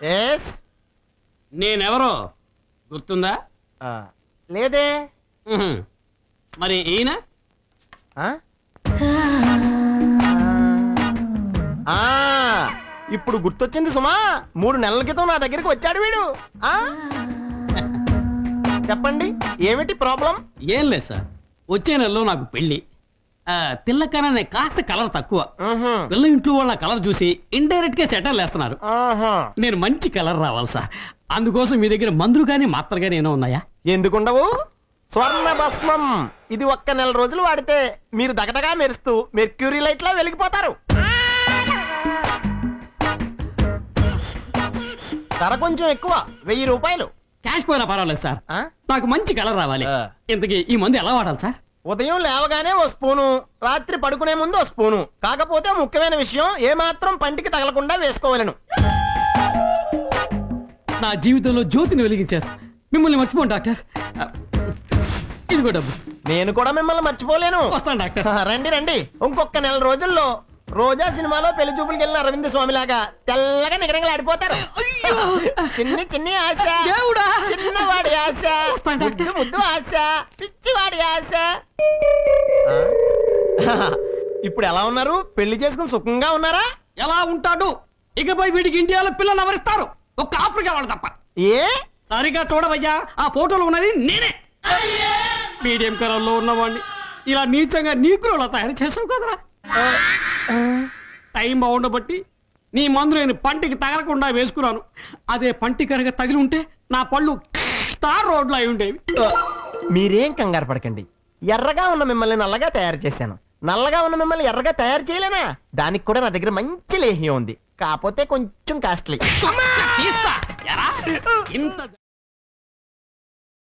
Yes. నేనెవరో గుర్తుందా? లేదే. మరి ఈయన? ఇప్పుడు గుర్తొచ్చింది సుమా. 3 నెలల క్రితం నా దగ్గరికి వచ్చాడు వీడు. చెప్పండి, ఏమిటి ప్రాబ్లం? ఏం లేదు సార్, వచ్చే నెలలో నాకు పెళ్లి. పిల్లకనే కాస్త కలర్ తక్కువ. పిల్ల ఇంట్లో వాళ్ళ కలర్ చూసి ఇండైరెక్ట్ గా సెటర్ వేస్తున్నారు. నేను మంచి కలర్ రావాలి సార్. అందుకోసం మీ దగ్గర మందులు గానీ మాత్రలు గానీ ఏమో ఉన్నాయా? ఎందుకుండవు? స్వర్ణ భస్మం. ఇది ఒక్క నెల రోజులు వాడితే మీరు దగదగా మెరుస్తూ మెర్క్యూరీ లైట్ లా వెలిగిపోతారు. ధర కొంచెం ఎక్కువ, 1000 రూపాయలు. క్యాష్ పోయినా పర్వాలేదు సార్, నాకు మంచి కలర్ రావాలి. ఇంతకీ ఈ మందు ఎలా వాడాలి సార్? ఉదయం లేవగానే 1 స్పూను, రాత్రి పడుకునే ముందు 1 స్పూను. కాకపోతే ముఖ్యమైన విషయం, ఏమాత్రం పంటికి తగలకుండా వేసుకోవాలను. నా జీవితంలో జ్యోతిని వెలిగించారు. మిమ్మల్ని మర్చిపోండి డాక్టర్. ఇదిగో డబ్బు. నేను కూడా మిమ్మల్ని మర్చిపోలేను. వస్తాను డాక్టర్. రండి రండి. ఇంకొక నెల రోజుల్లో రోజా సినిమాలో పెళ్లి చూపులకు వెళ్ళిన అరవింద్ స్వామి లాగా తెల్లగా నిగరంగలాడిపోతారు. చిన్ని చిన్ని ఆశ, చిన్నవాడి ఆశ, ముద్దు ముద్దు ఆశ, పిచ్చివాడి ఆశ. ఇప్పుడు ఎలా ఉన్నారు? పెళ్లి చేసుకుని సుఖంగా ఉన్నారా? ఎలా ఉంటాడు? ఇకపై వీడికి ఇండియాలో పిల్లలు ఎవరిస్తారు? ఒక్క ఆఫ్రికా వాళ్ళు తప్ప. ఏ సరిగా చూడవయ్యా, ఆ ఫోటోలో ఉన్నది నేనే. మీడియం కలర్ లో ఉన్నవాడిని ఇలా నీచంగా నీకులో తయారు చేసావు కదరా. టైం బాగుండబట్టి నీ మందు నేను పంటికి తగలకుండా వేసుకున్నాను. అదే పంటి కనుక తగిలి ఉంటే నా పళ్ళు తార్ రోడ్లు అయి ఉండేవి. మీరేం కంగారు పడకండి. ఎర్రగా ఉన్న మిమ్మల్ని నల్లగా తయారు చేశాను. నల్లగా ఉన్న మిమ్మల్ని ఎర్రగా తయారు చేయలేనా? దానికి కూడా నా దగ్గర మంచి లేహ్యం ఉంది, కాకపోతే కొంచెం కాస్ట్లీ. ఇంత